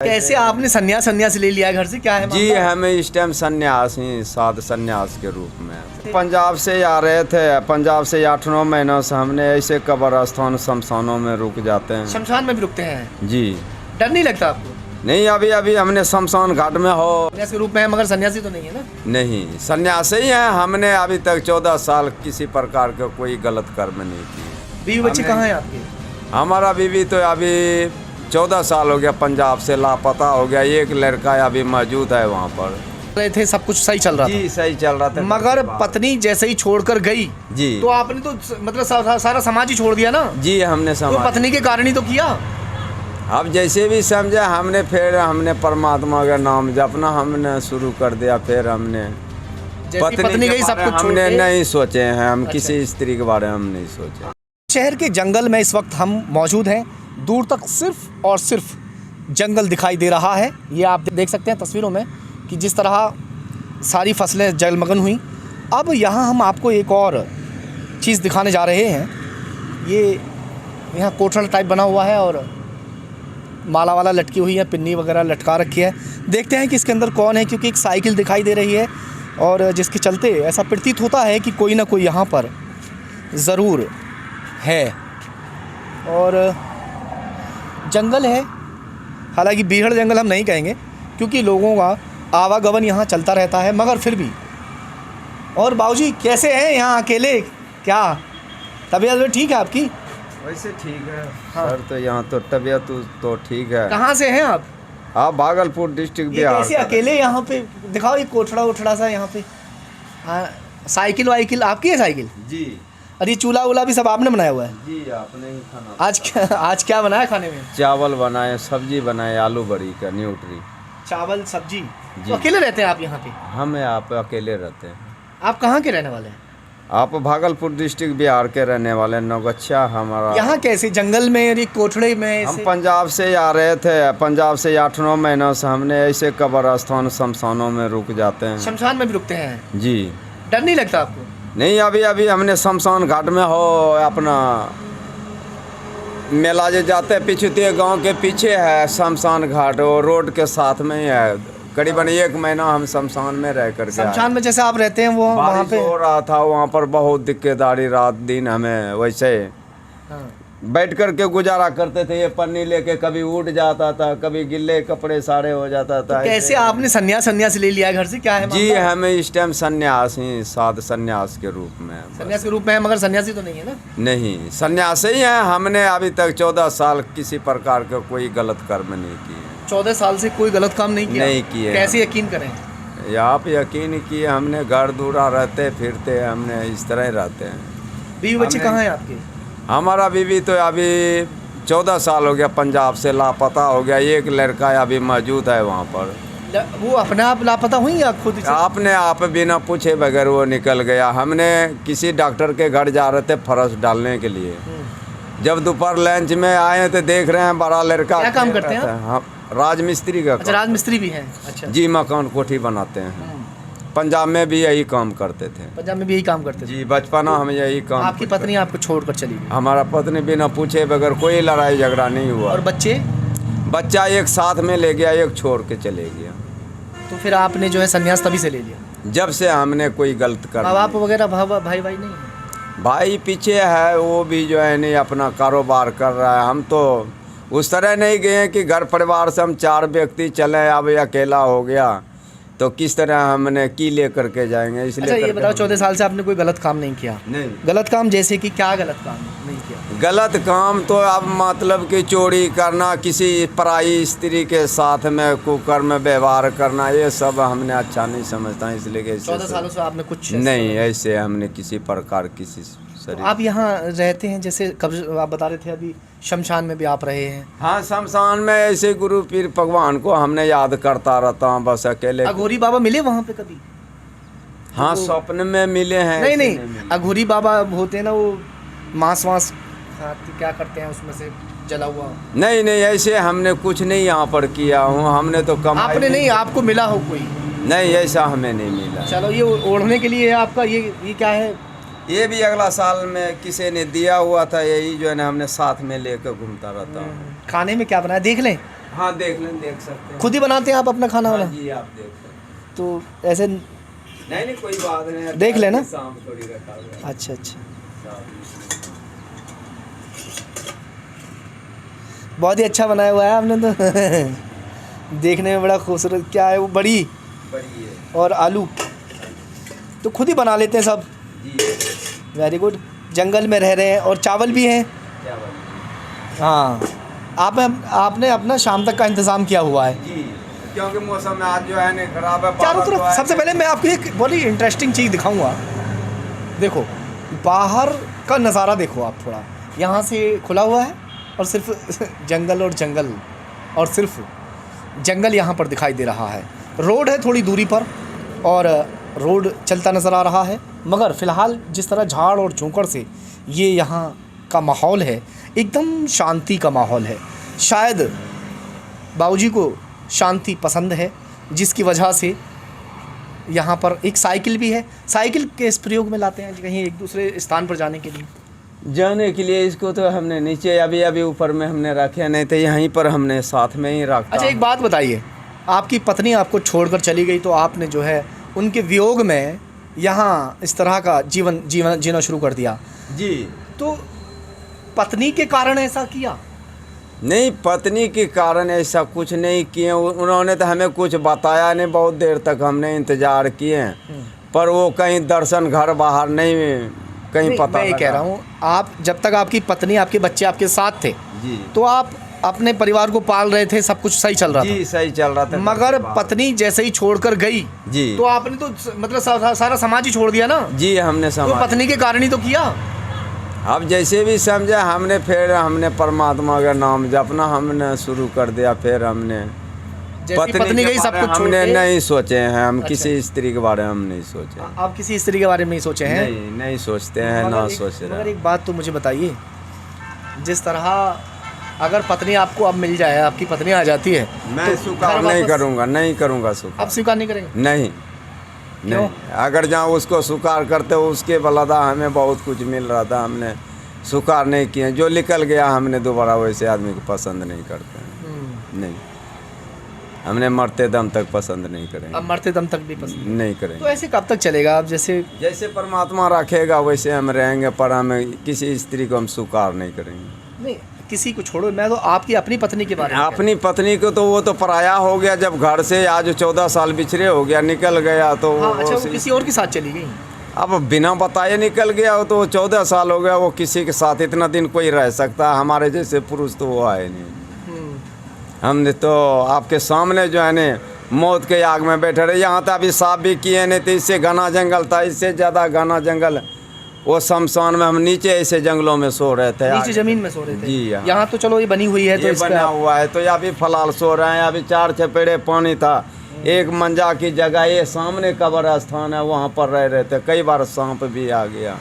कैसे आपने संन्यास ले लिया घर से, क्या है जी हमें इस टाइम संन्यास ही साध संन्यास के रूप में पंजाब से आ रहे थे। पंजाब से 8-9 महीनों से हमने ऐसे कब्रस्थान शमशानों में रुक जाते हैं। शमशान में भी रुकते हैं जी। डर नहीं लगता आपको? नहीं, अभी हमने शमशान घाट में हो संन्यास के रूप में है, मगर सन्यासी तो नहीं है ना? नहीं, सन्यासी ही है। हमने अभी तक 14 साल किसी प्रकार का कोई गलत कर्म नहीं किया। बीवी बच्चे कहाँ हैं आपके? हमारा बीवी तो अभी 14 साल हो गया पंजाब से लापता हो गया। एक लड़का अभी मौजूद है वहाँ पर। रहे थे, सब कुछ सही चल रहा था? जी सही चल रहा था। मगर पत्नी जैसे ही छोड़कर गई जी तो आपने तो मतलब सारा समाज ही छोड़ दिया ना? जी हमने तो समाज पत्नी के कारण ही तो किया। अब जैसे भी समझा हमने, फिर हमने परमात्मा का नाम जपना हमने शुरू कर दिया। फिर हमने पत्नी गई, सब कुछ हमने नहीं सोचे हैं। हम अच्छा। किसी स्त्री के बारे में हम नहीं सोचे। शहर के जंगल में इस वक्त हम मौजूद हैं। दूर तक सिर्फ और सिर्फ जंगल दिखाई दे रहा है। ये आप देख सकते हैं तस्वीरों में कि जिस तरह सारी फसलें जलमग्न हुई। अब यहाँ हम आपको एक और चीज़ दिखाने जा रहे हैं। ये यहाँ कोठड़ा टाइप बना हुआ है और माला वाला लटकी हुई है, पिन्नी वगैरह लटका रखी है। देखते हैं कि इसके अंदर कौन है, क्योंकि एक साइकिल दिखाई दे रही है और जिसके चलते ऐसा प्रतीत होता है कि कोई ना कोई यहाँ पर ज़रूर है। और जंगल है, हालांकि बीहड़ जंगल हम नहीं कहेंगे क्योंकि लोगों का आवागमन यहाँ चलता रहता है, मगर फिर भी। और बाबूजी कैसे हैं यहाँ अकेले? क्या तबीयत ठीक है आपकी? वैसे ठीक है। हाँ। सर तो यहाँ तो तबीयत तो ठीक है। कहाँ से हैं आप? भागलपुर डिस्ट्रिक्ट ये बिहार। कैसे अकेले यहाँ पे? दिखाओ ये कोठड़ा सा यहाँ पे। हाँ, साइकिल वाइकिल आपकी है? साइकिल जी। और ये चूल्हा वूल्हा भी सब आपने बनाया हुआ है? जी आपने ही खाना। आज क्या बनाया खाने में? चावल बनाए, सब्जी बनाए, आलू बड़ी का न्यूट्री। चावल सब्जी। जी। तो अकेले रहते हैं आप यहाँ पे? हम आप अकेले रहते हैं। आप कहाँ के रहने वाले हैं? आप भागलपुर डिस्ट्रिक्ट बिहार के रहने वाले। नौगच्छा हमारा। यहाँ कैसे जंगल में और ये कोठड़े में? हम पंजाब से आ रहे थे। पंजाब से 8-9 महीनों से हमने ऐसे कब्रस्थान शमशानों में रुक जाते हैं। शमशान में भी रुकते हैं? जी। डर नहीं लगता आपको? नहीं, अभी हमने शमशान घाट में हो अपना मेला जो जाते हैं पिछुतिया गांव के पीछे है शमशान घाट। वो रोड के साथ में ही है। करीबन 1 महीना हम शमशान में रह कर के शमशान में जैसे आप रहते हैं वो वहाँ पे हो रहा था। वहाँ पर बहुत दिक्कतदारी रात दिन हमें वैसे हाँ। बैठ कर के गुजारा करते थे। ये पन्नी लेके कभी उड़ जाता था, कभी गिल्ले कपड़े सारे हो जाता था। तो कैसे आपने संन्यास ले लिया घर से, क्या है जी मामला? हमें इस टाइम संन्यास ही साध संन्यास के रूप में। संन्यास के रूप में है, मगर सन्यासी तो नहीं है ना? नहीं, संन्यासी ही है। हमने अभी तक 14 साल किसी प्रकार का कोई गलत कर्म नहीं किए। 14 साल से कोई गलत काम नहीं किया? नहीं किए। कैसे यकीन करें? आप यकीन किए, हमने घर दूरा रहते फिरते हमने इस तरह ही रहते हैं। बीवी बच्चे कहाँ हैं आपके? हमारा बीवी तो अभी 14 साल हो गया पंजाब से लापता हो गया। एक लड़का अभी मौजूद है वहाँ पर। वो अपने आप लापता हुई या खुद से? आपने आप बिना पूछे बगैर वो निकल गया। हमने किसी डॉक्टर के घर जा रहे थे फरस डालने के लिए। जब दोपहर लंच में आए तो देख रहे हैं बड़ा लड़का। क्या काम करते हैं आप? राजमिस्त्री का। अच्छा, राजमिस्त्री भी हैं? अच्छा जी, मकान कोठी बनाते हैं। पंजाब में भी यही काम करते थे। पंजाब में भी यही काम करते थे? जी, बचपना हम यही काम। आपकी पत्नी आपको छोड़कर चली गई? हमारा पत्नी बिना पूछे बगैर कोई लड़ाई झगड़ा नहीं हुआ। और बच्चे? बच्चा एक साथ में ले गया, एक छोड़ के चले गया। तो फिर आपने जो है संन्यास तभी से ले लिया? जब से हमने कोई गलत कर। माँ बाप वगैरह भाई नहीं है? भाई पीछे है, वो भी जो है नहीं अपना कारोबार कर रहा है। हम तो उस तरह नहीं गए कि घर परिवार से हम 4 व्यक्ति चले, अब अकेला हो गया तो किस तरह हमने की ले करके जाएंगे। इसलिए अच्छा ये बताओ, 14 साल से आपने कोई गलत काम नहीं किया? नहीं। गलत काम जैसे कि क्या गलत काम नहीं किया? गलत काम तो अब मतलब कि चोरी करना, किसी पराई स्त्री के साथ में कुकर्म व्यवहार करना, ये सब हमने अच्छा नहीं समझता। इसलिए कि 14 सालों से आपने कुछ नहीं, ऐसे हमने किसी प्रकार किसी तो आप यहाँ रहते हैं जैसे कब आप बता रहे थे अभी शमशान में भी आप रहे हैं? हाँ, शमशान में ऐसे गुरु पीर भगवान को हमने याद करता रहता हूँ बस अकेले। अघोरी बाबा मिले वहाँ पे कभी? हाँ, स्वप्न में मिले हैं। नहीं, अघोरी बाबा होते हैं ना, वो मांस खाते, क्या करते हैं उसमें से जला हुआ? नहीं, ऐसे हमने कुछ नहीं यहाँ पर किया हूँ। हमने तो कम। आपने नहीं, आपको मिला हो कोई? नहीं, ऐसा हमें नहीं मिला। चलो, ये ओढ़ने के लिए है आपका, ये क्या है? ये भी अगला साल में किसी ने दिया हुआ था। यही जो है ना हमने साथ में लेकर घूमता रहता हूँ। खाने में क्या बनाया देख लें? हाँ देख लें, देख सकते हैं। खुद ही बनाते हैं आप अपना खाना हाँ वाना? जी, आप देख सकते तो ऐसे हैं। नहीं कोई बात नहीं, देख लेना। शाम थोड़ी रखा हुआ है। अच्छा अच्छा, बहुत ही अच्छा बनाया हुआ है आपने तो देखने में बड़ा खूबसूरत। क्या है वो, बड़ी बड़ी है और आलू तो खुद ही बना लेते हैं सब। जी। Very good. जंगल में रह रहे हैं और चावल भी हैं। क्या बात हाँ, आपने अपना शाम तक का इंतज़ाम किया हुआ है। जी, क्योंकि मौसम आज जो है नहीं खराब है। चारों बाहर तो तरफ है सबसे पहले मैं आपको एक बड़ी इंटरेस्टिंग चीज़ दिखाऊंगा। देखो बाहर का नज़ारा देखो आप थोड़ा, यहाँ से खुला हुआ है और सिर्फ जंगल और जंगल और सिर्फ जंगल यहाँ पर दिखाई दे रहा है। रोड है थोड़ी दूरी पर और रोड चलता नज़र आ रहा है, मगर फ़िलहाल जिस तरह झाड़ और झोंकड़ से ये यहाँ का माहौल है, एकदम शांति का माहौल है। शायद बाबूजी को शांति पसंद है, जिसकी वजह से यहाँ पर एक साइकिल भी है। साइकिल के इस प्रयोग में लाते हैं कहीं एक दूसरे स्थान पर जाने के लिए। जाने के लिए इसको तो हमने नीचे अभी ऊपर में हमने रखे, नहीं तो यहीं पर हमने साथ में ही रखा। अच्छा एक बात बताइए, आपकी पत्नी आपको छोड़कर चली गई तो आपने जो है उनके वियोग में यहाँ इस तरह का जीवन जीना शुरू कर दिया जी। तो पत्नी के कारण ऐसा किया? नहीं, पत्नी के कारण ऐसा कुछ नहीं किए। उन्होंने तो हमें कुछ बताया नहीं, बहुत देर तक हमने इंतजार किए, पर वो कहीं दर्शन घर बाहर नहीं कहीं पता मैं ये कह रहा हूँ, आप जब तक आपकी पत्नी आपके बच्चे आपके साथ थे जी, तो आप अपने परिवार को पाल रहे थे, सब कुछ सही चल रहा जी सही चल रहा था। था। मगर पत्नी जैसे ही छोड़कर गई जी, तो आपने तो मतलब सारा समाज ही छोड़ दिया ना। जी हमने तो समझ, पत्नी के कारण ही तो किया। अब जैसे भी समझा हमने, फिर हमने परमात्मा का नाम जपना हमने शुरू कर दिया। फिर हमने पत्नी गई सब कुछ हमने छोड़ के। नहीं सोचे हैं, हम अच्छा। किसी स्त्री के बारे में हम नहीं सोचे। आप किसी स्त्री के बारे में नहीं सोचे हैं? नहीं सोचते हैं, ना सोच रहे। मगर एक बात तो मुझे बताइए, जिस तरह अगर पत्नी आपको अब मिल जाए, आपकी पत्नी आ जाती है, मैं तो स्वीकार घर नहीं वापस- करूँगा, नहीं करूँगा स्वीकार। आप स्वीकार नहीं करेंगे? नहीं क्यों? नहीं, अगर जहाँ उसको स्वीकार करते हो उसके बलदा हमें बहुत कुछ मिल रहा था, हमने स्वीकार नहीं किया। जो निकल गया हमने दोबारा वैसे आदमी को पसंद नहीं करते हैं। नहीं, हमने मरते दम तक पसंद नहीं करेंगे। अब मरते दम तक भी पसंद नहीं करेंगे। तो ऐसे कब तक चलेगा? आप जैसे जैसे परमात्मा रखेगा वैसे हम रहेंगे, पर हमें किसी स्त्री को हम स्वीकार नहीं करेंगे। नहीं, किसी को छोड़ो, मैं तो आपकी अपनी पत्नी के बारे में अपनी पत्नी को तो वो तो पराया हो गया, जब घर से आज 14 साल बिछड़े हो गया, निकल गया तो हाँ, वो अच्छा वो किसी और के साथ चली गई। अब बिना बताए निकल गया हो तो 14 साल हो गया, वो किसी के साथ इतना दिन कोई रह सकता है? हमारे जैसे पुरुष तो वो आए नहीं। हमने तो आपके सामने जो है न मौत के आग में बैठे रहे। यहाँ तो अभी साफ भी किए नहीं, तो इससे घना जंगल था, इससे ज़्यादा घना जंगल वो शमशान में। हम नीचे ऐसे जंगलों में सो रहे थे, नीचे जमीन में सो रहे थे। जी हाँ। यहाँ तो चलो ये बनी हुई है तो ये इस पे बना आप- हुआ है तो यहाँ भी फलाल सो रहे हैं। अभी 4 चपेड़े पानी था, एक मंजा की जगह, ये सामने कब्र स्थान है, वहाँ पर रह रहे थे। कई बार सांप भी आ गया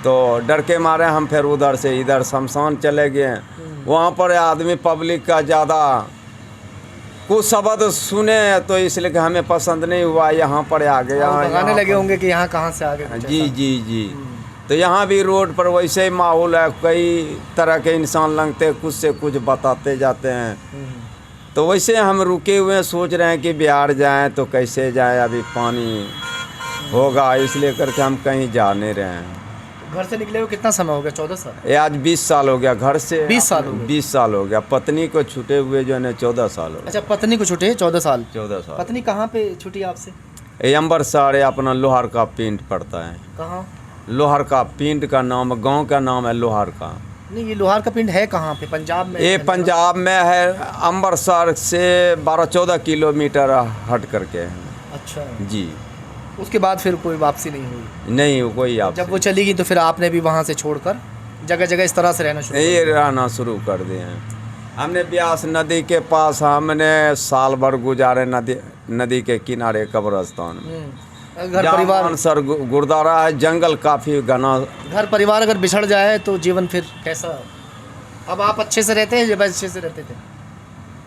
तो डर के मारे हम फिर उधर से इधर शमशान चले गए। वहाँ पर आदमी पब्लिक का ज़्यादा कुछ शब्द सुने तो इसलिए कि हमें पसंद नहीं हुआ, यहाँ पर आ गया। और भगाने यहाँ लगे पर- होंगे कि यहाँ कहाँ से आ गए कुछ जी ऐसा। जी जी। तो यहाँ भी रोड पर वैसे ही माहौल है, कई तरह के इंसान लगते कुछ से कुछ बताते जाते हैं। तो वैसे हम रुके हुए हैं, सोच रहे हैं कि बिहार जाएं तो कैसे जाएं, अभी पानी होगा इसलिए करके हम कहीं जा नहीं रहे हैं। घर से निकले हुए कितना समय हो गया? 14 साल? ये आज 20 साल हो गया घर से। 20 साल हो गए? 20 साल हो गया। पत्नी को छूटे हुए जो है ना 14 साल हो गए। अच्छा, पत्नी को छूटे 14 साल। 14 साल। पत्नी कहाँ पे छूटी आपसे? ये अम्बरसर अपना लोहार का पिंड पड़ता है। कहाँ? लोहार का पिंड का नाम, गांव का नाम है लोहार का। नहीं, ये लोहार का पिंड है कहाँ पे? पंजाब में? ये है? पंजाब में है, अम्बरसर से 12-14 किलोमीटर हट करके है। अच्छा, जी। उसके बाद फिर कोई वापसी नहीं हुई? नहीं कोई आप जब वो चली गई तो फिर आपने भी वहाँ से छोड़कर जगह जगह इस तरह से रहना शुरू ये रहना शुरू कर दिए हैं। हमने ब्यास नदी के पास हमने साल भर गुजारे, नदी के किनारे कब्रस्तान में। घर परिवार सर गुरुद्वारा है, जंगल काफ़ी घना। घर परिवार अगर बिछड़ जाए तो जीवन फिर कैसा? अब आप अच्छे से रहते हैं जब अच्छे से रहते थे?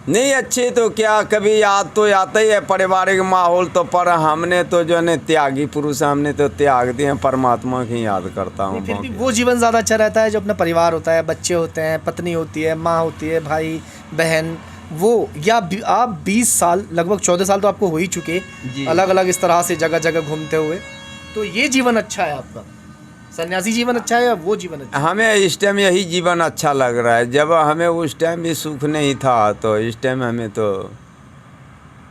नहीं अच्छे तो क्या, कभी याद तो आता ही है पारिवारिक माहौल तो, पर हमने तो जो है त्यागी पुरुष, हमने तो त्याग दिए, परमात्मा की याद करता हूँ। फिर भी वो जीवन ज़्यादा अच्छा रहता है जो अपना परिवार होता है, बच्चे होते हैं, पत्नी होती है, माँ होती है, भाई बहन, वो या आप 20 साल लगभग 14 साल तो आपको हो ही चुके जी। अलग अलग इस तरह से जगह जगह घूमते हुए, तो ये जीवन अच्छा है आपका, सन्यासी जीवन अच्छा है या वो जीवन अच्छा हमें इस टाइम यही जीवन अच्छा लग रहा है। जब हमें उस टाइम भी सुख नहीं था तो इस टाइम हमें तो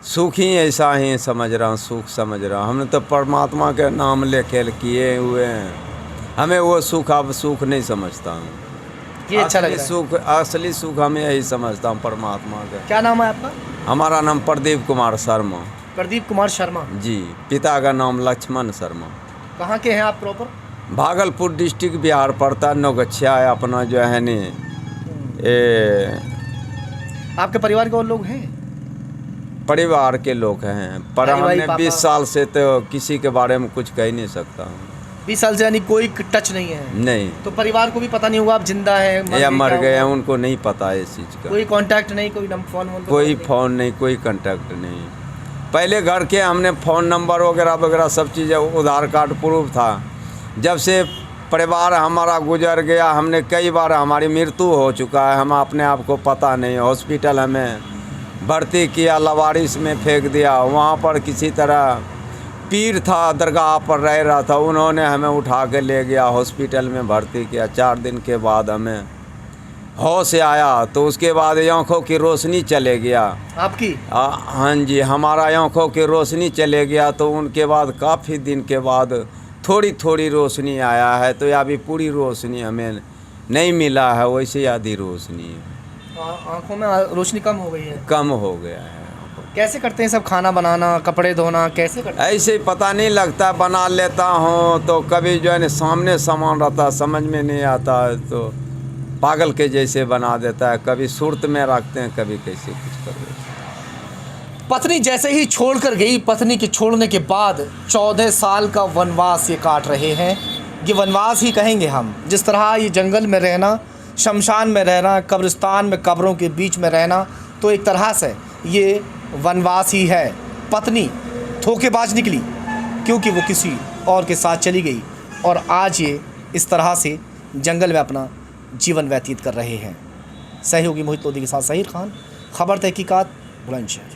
सुख ही ऐसा ही समझ रहा हूँ, सुख समझ रहा हूँ। हमने तो परमात्मा के नाम लेके किए हुए हैं, हमें वो सुख अब सुख नहीं समझता हूँ। ये अच्छा लग असली रहा है। सुख, असली सुख हमें यही समझता हूँ परमात्मा का। क्या नाम है आपका? हमारा नाम प्रदीप कुमार शर्मा प्रदीप कुमार शर्मा। जी, पिता का नाम लक्ष्मण शर्मा। कहाँ के हैं आप प्रॉपर? भागलपुर डिस्ट्रिक्ट बिहार पड़ता, नौगछिया है अपना जो है नी। ये आपके परिवार के और लोग हैं? परिवार के लोग हैं, पर भाई, हमने पापा? 20 साल से तो किसी के बारे में कुछ कह ही नहीं सकता हूँ। 20 साल से यानी कोई टच नहीं है? नहीं, तो परिवार को भी पता नहीं होगा आप जिंदा हैं या मर क्या गए हैं, हुआ? उनको नहीं पता है इस चीज़ का। कोई कांटेक्ट नहीं, कोई फोन वोन कोई फ़ोन नहीं, कोई कांटेक्ट नहीं। पहले घर के हमने फ़ोन नंबर वगैरह वगैरह सब चीज़ें, आधार कार्ड प्रूफ था। जब से परिवार हमारा गुजर गया, हमने कई बार हमारी मृत्यु हो चुका है, हम अपने आप को पता नहीं। हॉस्पिटल हमें भर्ती किया, लवारिस में फेंक दिया। वहाँ पर किसी तरह पीर था, दरगाह पर रह रहा था, उन्होंने हमें उठा के ले गया, हॉस्पिटल में भर्ती किया। 4 दिन के बाद हमें होश आया, तो उसके बाद आँखों की रोशनी चले गया। आपकी? हाँ जी, हमारा आँखों की रोशनी चले गया। तो उनके बाद काफ़ी दिन के बाद थोड़ी थोड़ी रोशनी आया है, तो अभी पूरी रोशनी हमें नहीं मिला है, वैसे आधी रोशनी है। आंखों में रोशनी कम हो गई है? कम हो गया है। कैसे करते हैं सब खाना बनाना, कपड़े धोना कैसे करते हैं? ऐसे ही पता नहीं लगता, बना लेता हूँ तो कभी जो है ना सामने सामान रहता, समझ में नहीं आता है तो पागल के जैसे बना देता है। कभी सुर्त में रखते हैं, कभी कैसे कुछ कर देते हैं। पत्नी जैसे ही छोड़कर गई, पत्नी के छोड़ने के बाद 14 साल का वनवास ये काट रहे हैं। ये वनवास ही कहेंगे हम। जिस तरह ये जंगल में रहना, शमशान में रहना, कब्रिस्तान में कब्रों के बीच में रहना, तो एक तरह से ये वनवास ही है। पत्नी धोखेबाज निकली क्योंकि वो किसी और के साथ चली गई, और आज ये इस तरह से जंगल में अपना जीवन व्यतीत कर रहे हैं। सहयोगी मोहित लोधी के साथ सहीर खान, खबर तहकीकात, बुलंदशहर।